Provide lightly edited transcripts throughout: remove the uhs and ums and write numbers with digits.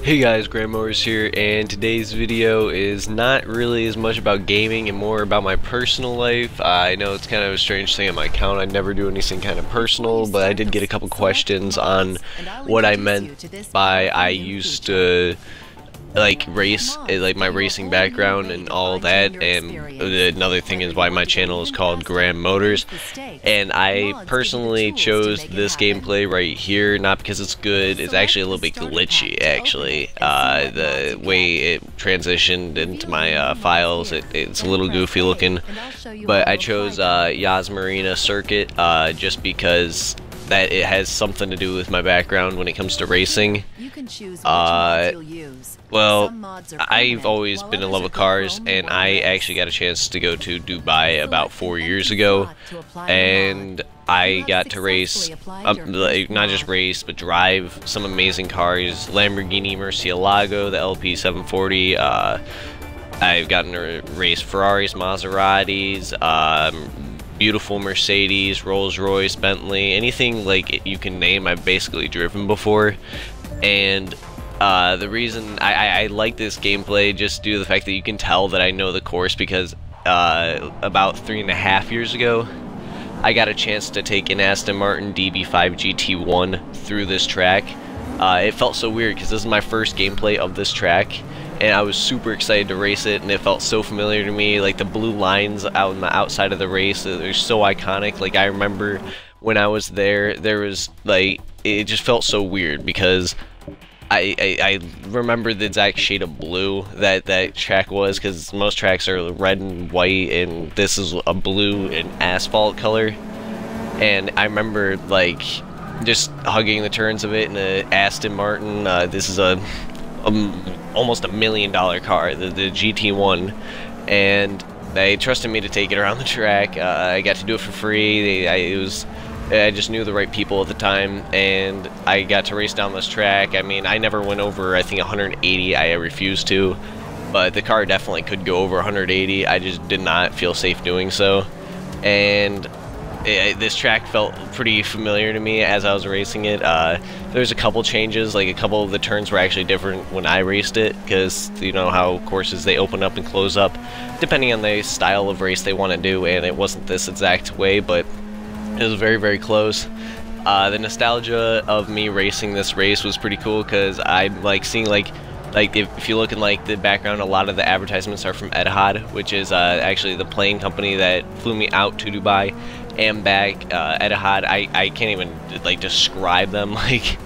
Hey guys, Grandmotors here, and today's video is not really as much about gaming and more about my personal life. I know it's kind of a strange thing on my account. I never do anything kind of personal, but I did get a couple questions on what I meant by I used to like race, like my racing background and all that. And another thing is why my channel is called Graham Motors, and I personally chose this gameplay right here not because it's good. It's actually a little bit glitchy, actually. The way it transitioned into my files, it's a little goofy looking, but I chose Yas Marina Circuit just because that it has something to do with my background when it comes to racing. Well, I've always been in love with cars, and I actually got a chance to go to Dubai about 4 years ago, and I got to race, like, not just race, but drive some amazing cars. Lamborghini Murcielago, the LP 740, I've gotten to race Ferraris, Maseratis, beautiful Mercedes, Rolls-Royce, Bentley, anything like you can name I've basically driven before. And the reason I like this gameplay just due to the fact that you can tell that I know the course, because about 3.5 years ago I got a chance to take an Aston Martin DB5 GT1 through this track. It felt so weird because this is my first gameplay of this track, and I was super excited to race it, and it felt so familiar to me. Like the blue lines out on the outside of the race, they're so iconic. Like I remember when I was there was like, it just felt so weird because I remember the exact shade of blue that track was, because most tracks are red and white, and this is a blue and asphalt color. And I remember like just hugging the turns of it in an Aston Martin. This is almost $1 million car, the GT1, and they trusted me to take it around the track. I got to do it for free. I just knew the right people at the time, and I got to race down this track. I mean, I never went over, I think, 180. I refused to, but the car definitely could go over 180. I just did not feel safe doing so, and this track felt pretty familiar to me as I was racing it. There's a couple changes, like a couple of the turns were actually different when I raced it, because you know how courses, they open up and close up depending on the style of race they want to do, and it wasn't this exact way, but it was very, very close. The nostalgia of me racing this race was pretty cool, because I like seeing like if you look in like the background, a lot of the advertisements are from Etihad, which is actually the plane company that flew me out to Dubai and back. Etihad, I can't even like describe them. Like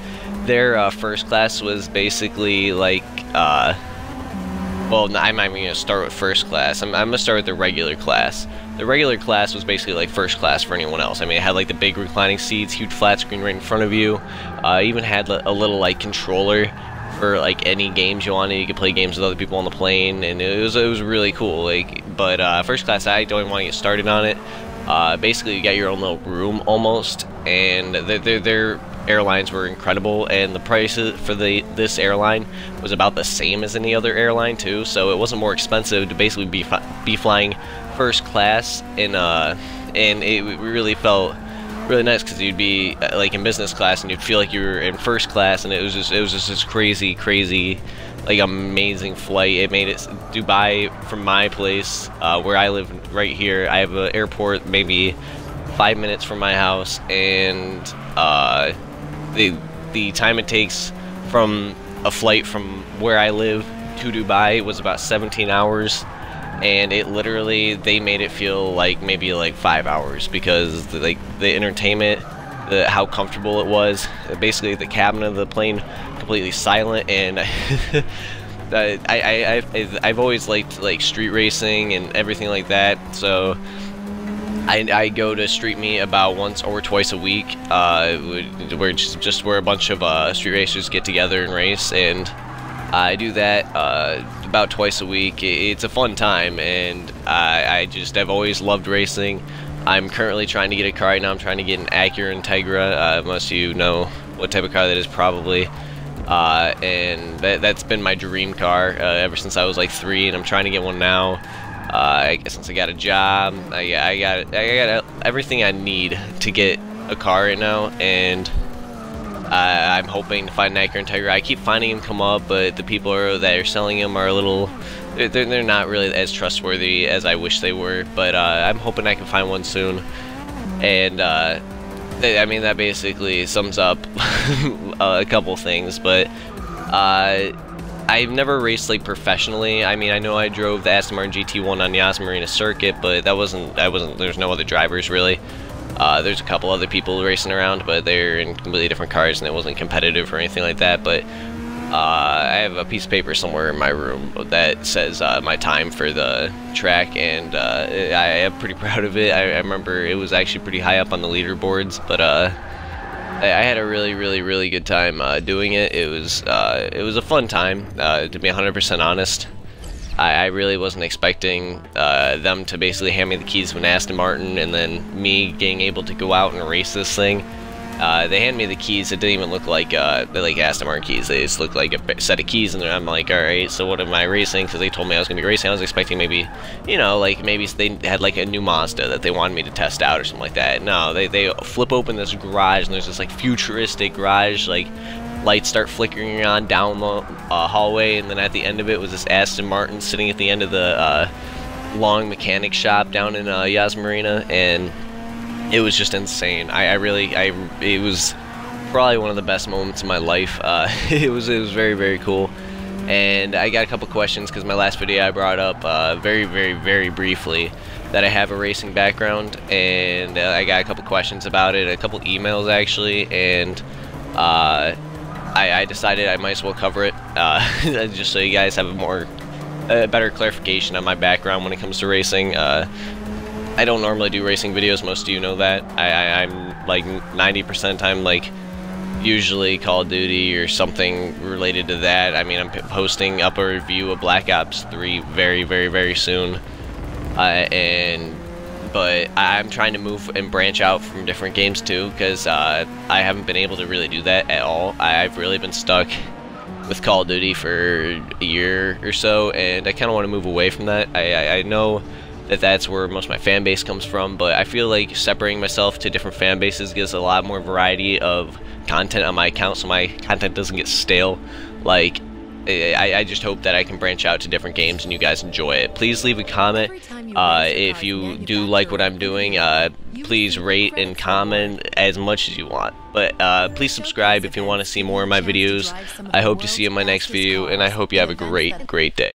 their first class was basically like well, I'm not even gonna start with first class. I'm gonna start with the regular class. The regular class was basically like first class for anyone else. I mean, it had like the big reclining seats, huge flat screen right in front of you. Even had a little like controller for like any games you wanted. You could play games with other people on the plane, and it was really cool. Like, but first class, I don't even want to get started on it. Basically, you got your own little room almost, and their airlines were incredible, and the prices for this airline was about the same as any other airline too. So it wasn't more expensive to basically be flying first class, and it really felt really nice, because you'd be like in business class and you'd feel like you were in first class, and it was just this crazy like amazing flight. It made it Dubai from my place where I live right here. I have an airport maybe 5 minutes from my house, and the time it takes from a flight from where I live to Dubai was about 17 hours. And it literally, they made it feel like maybe like 5 hours, because the entertainment, how comfortable it was. Basically, the cabin of the plane completely silent, and I've always liked like street racing and everything like that. So I go to street meet about once or twice a week, where just where a bunch of street racers get together and race, and I do that about twice a week. It's a fun time, and I've always loved racing. I'm currently trying to get a car right now. I'm trying to get an Acura Integra. Most of you know what type of car that is, probably. And that's been my dream car ever since I was like 3, and I'm trying to get one now. I guess since I got a job, I got everything I need to get a car right now, and I'm hoping to find an Acura Integra. I keep finding them come up, but the people that are selling them are a little, they're not really as trustworthy as I wish they were. But I'm hoping I can find one soon. And I mean, that basically sums up a couple things. But I've never raced like professionally. I mean, I know I drove the Aston Martin GT1 on the Yas Marina circuit, but there's no other drivers really. There's a couple other people racing around, but they're in completely different cars, and it wasn't competitive or anything like that. But I have a piece of paper somewhere in my room that says my time for the track, and I am pretty proud of it. I remember it was actually pretty high up on the leaderboards, but I had a really good time doing it. It was a fun time, to be 100% honest. I really wasn't expecting them to basically hand me the keys to an Aston Martin and then me being able to go out and race this thing. They handed me the keys. It didn't even look like Aston Martin keys. They just looked like a set of keys, and I'm like, all right, so what am I racing? Because they told me I was going to be racing. I was expecting maybe, you know, like maybe they had like a new Mazda that they wanted me to test out or something like that. No, they flip open this garage, and there's this like futuristic garage, like lights start flickering on down the hallway, and then at the end of it was this Aston Martin sitting at the end of the long mechanic shop down in Yas Marina, and it was just insane. It was probably one of the best moments of my life. It was very cool. And I got a couple questions because my last video I brought up very briefly that I have a racing background, and I got a couple questions about it, a couple emails actually, and I decided I might as well cover it just so you guys have a better clarification on my background when it comes to racing. I don't normally do racing videos, most of you know that. I'm like 90% of the time like usually Call of Duty or something related to that. I mean, I'm posting up a review of Black Ops 3 very soon, but I'm trying to move and branch out from different games too, because I haven't been able to really do that at all. I've really been stuck with Call of Duty for a year or so, and I kind of want to move away from that. I know that that's where most of my fan base comes from, but I feel like separating myself to different fan bases gives a lot more variety of content on my account, so my content doesn't get stale. Like, I just hope that I can branch out to different games and you guys enjoy it. Please leave a comment if you do like what I'm doing. Please rate and comment as much as you want. But please subscribe if you want to see more of my videos. I hope to see you in my next video, and I hope you have a great day.